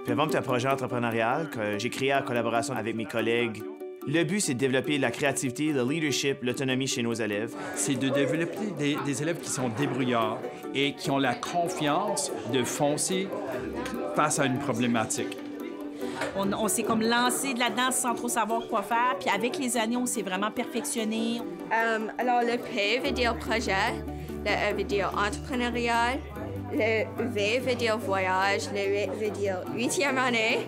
PEVOM est un projet entrepreneurial que j'ai créé en collaboration avec mes collègues. Le but, c'est de développer la créativité, le leadership, l'autonomie chez nos élèves. C'est de développer des élèves qui sont débrouillards et qui ont la confiance de foncer face à une problématique. On s'est comme lancé de là-dedans sans trop savoir quoi faire. Puis avec les années, on s'est vraiment perfectionné. Alors, le P veut dire projet, le E veut dire entrepreneurial, le V veut dire voyage, le 8 veut dire 8e année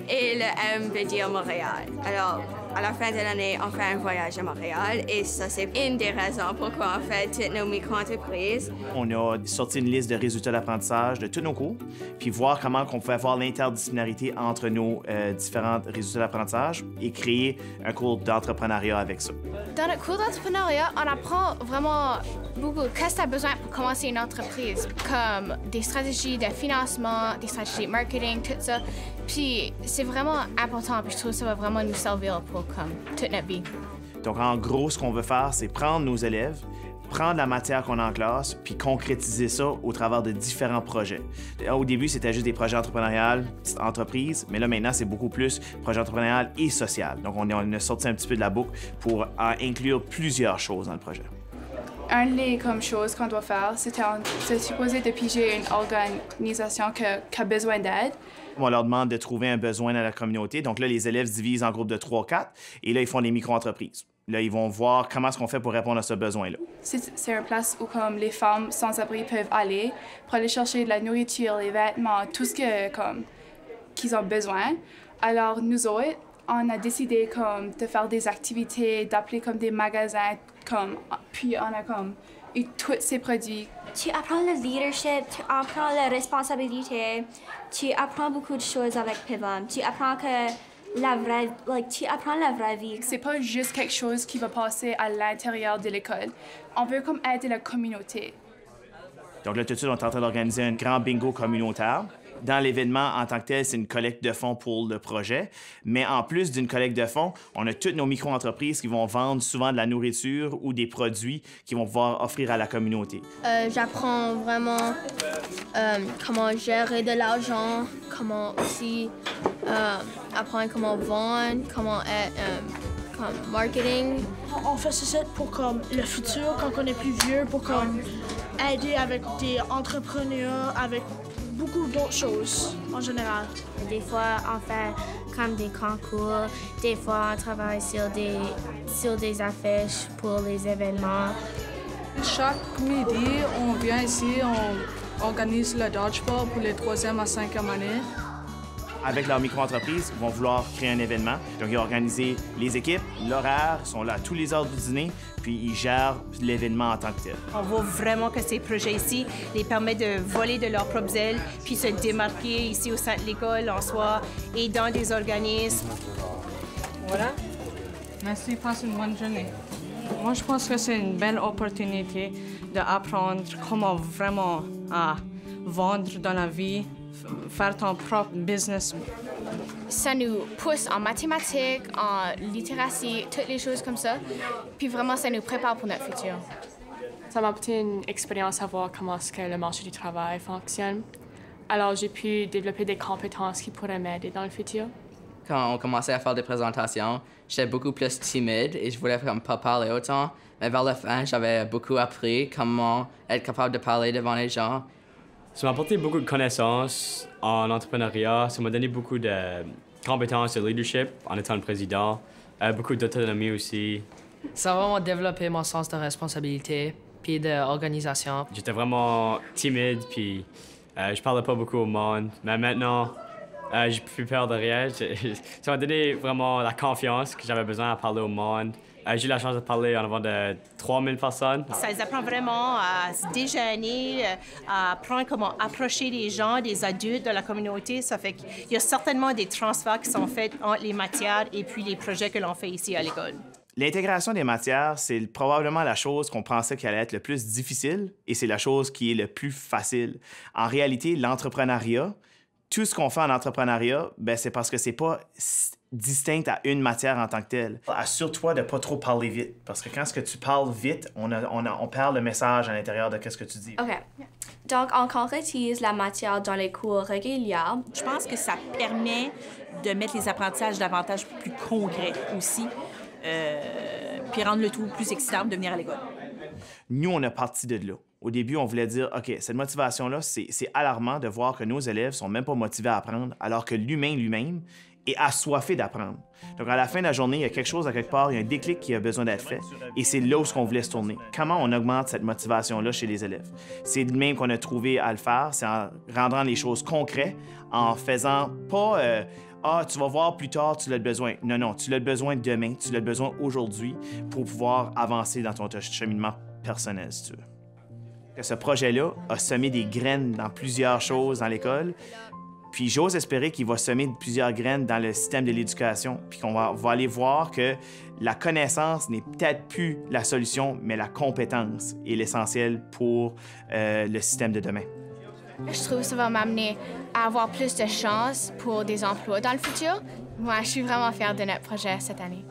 et le M veut dire Montréal. Alors, à la fin de l'année, on fait un voyage à Montréal et ça, c'est une des raisons pourquoi on fait toutes nos micro-entreprises. On a sorti une liste de résultats d'apprentissage de tous nos cours, puis voir comment on pouvait avoir l'interdisciplinarité entre nos différents résultats d'apprentissage et créer un cours d'entrepreneuriat avec ça. Dans le cours d'entrepreneuriat, on apprend vraiment beaucoup qu'est-ce que tu as besoin pour commencer une entreprise, comme des stratégies de financement, des stratégies de marketing, tout ça. Puis c'est vraiment important, puis je trouve que ça va vraiment nous servir pour toute notre vie. Donc, en gros, ce qu'on veut faire, c'est prendre nos élèves, prendre la matière qu'on a en classe, puis concrétiser ça au travers de différents projets. Au début, c'était juste des projets entrepreneuriaux, petites entreprises, mais là, maintenant, c'est beaucoup plus projet entrepreneurial et social. Donc, on a sorti un petit peu de la boucle pour inclure plusieurs choses dans le projet. Une des choses qu'on doit faire, c'est supposé de piger une organisation qui a besoin d'aide. On leur demande de trouver un besoin dans la communauté. Donc là, les élèves se divisent en groupes de 3-4 et là, ils font des micro-entreprises. Là, ils vont voir comment est-ce qu'on fait pour répondre à ce besoin-là. C'est une place où comme, les femmes sans-abri peuvent aller pour aller chercher de la nourriture, les vêtements, tout ce qu'ils ont besoin. Alors, nous autres, on a décidé de faire des activités, d'appeler comme des magasins, puis on a eu tous ces produits. Tu apprends le leadership, tu apprends la responsabilité, tu apprends beaucoup de choses avec PEVOM. Tu apprends tu apprends la vraie vie. C'est pas juste quelque chose qui va passer à l'intérieur de l'école. On veut aider la communauté. Donc là, tout de suite, on est en train d'organiser un grand bingo communautaire. Dans l'événement en tant que tel, c'est une collecte de fonds pour le projet. Mais en plus d'une collecte de fonds, on a toutes nos micro-entreprises qui vont vendre souvent de la nourriture ou des produits qu'ils vont pouvoir offrir à la communauté. J'apprends vraiment comment gérer de l'argent, comment aussi apprendre comment vendre, comment être comme marketing. On fait ça pour le futur, quand on est plus vieux, pour aider avec des entrepreneurs, avec beaucoup d'autres choses en général. Des fois, on fait comme des concours. Des fois, on travaille sur des affiches pour les événements. Chaque midi, on vient ici, on organise le dodgeball pour les 3e à 5e années. Avec leur micro-entreprise, ils vont vouloir créer un événement. Donc, ils ont organisé les équipes, l'horaire, ils sont là à tous les heures du dîner, puis ils gèrent l'événement en tant que tel. On voit vraiment que ces projets ici les permettent de voler de leurs propres ailes, puis se démarquer ici au sein de l'école en soi et dans des organismes. Voilà. Merci, passe une bonne journée. Moi, je pense que c'est une belle opportunité d'apprendre comment vraiment vendre dans la vie, faire ton propre business. Ça nous pousse en mathématiques, en littératie, toutes les choses comme ça. Puis vraiment, ça nous prépare pour notre futur. Ça m'a apporté une expérience à voir comment est-ce que le marché du travail fonctionne. Alors, j'ai pu développer des compétences qui pourraient m'aider dans le futur. Quand on commençait à faire des présentations, j'étais beaucoup plus timide et je voulais pas parler autant. Mais vers la fin, j'avais beaucoup appris comment être capable de parler devant les gens. Ça m'a apporté beaucoup de connaissances en entrepreneuriat. Ça m'a donné beaucoup de compétences de leadership en étant le président. Beaucoup d'autonomie aussi. Ça a vraiment développé mon sens de responsabilité puis d'organisation. J'étais vraiment timide puis je parlais pas beaucoup au monde. Mais maintenant, j'ai plus peur de rien. Ça m'a donné vraiment la confiance que j'avais besoin à parler au monde. J'ai eu la chance de parler en avant de 3000 personnes. Ça les apprend vraiment à se déjeuner, à apprendre comment approcher les gens, des adultes de la communauté. Ça fait qu'il y a certainement des transferts qui sont faits entre les matières et puis les projets que l'on fait ici à l'école. L'intégration des matières, c'est probablement la chose qu'on pensait qu'elle allait être le plus difficile et c'est la chose qui est le plus facile. En réalité, l'entrepreneuriat, tout ce qu'on fait en entrepreneuriat, c'est parce que c'est pas distincte à une matière en tant que telle. Assure-toi de ne pas trop parler vite, parce que quand ce que tu parles vite, on perd le message à l'intérieur de ce que tu dis. OK. Donc, on concrétise la matière dans les cours réguliers. Je pense que ça permet de mettre les apprentissages davantage plus concrets aussi, puis rendre le tout plus excitant de venir à l'école. Nous, on a parti de là. Au début, on voulait dire, OK, cette motivation-là, c'est alarmant de voir que nos élèves sont même pas motivés à apprendre, alors que l'humain lui-même est assoiffé d'apprendre. Donc, à la fin de la journée, il y a quelque chose à quelque part, il y a un déclic qui a besoin d'être fait, et c'est là où on voulait se tourner. Comment on augmente cette motivation-là chez les élèves? C'est le même qu'on a trouvé à le faire, c'est en rendant les choses concrètes, en faisant pas ah, tu vas voir plus tard, tu l'as besoin. Non, non, tu l'as besoin demain, tu l'as besoin aujourd'hui pour pouvoir avancer dans ton cheminement personnel, si tu veux. Ce projet-là a semé des graines dans plusieurs choses dans l'école, puis j'ose espérer qu'il va semer plusieurs graines dans le système de l'éducation, puis qu'on va aller voir que la connaissance n'est peut-être plus la solution, mais la compétence est l'essentiel pour le système de demain. Je trouve que ça va m'amener à avoir plus de chances pour des emplois dans le futur. Moi, je suis vraiment fière de notre projet cette année.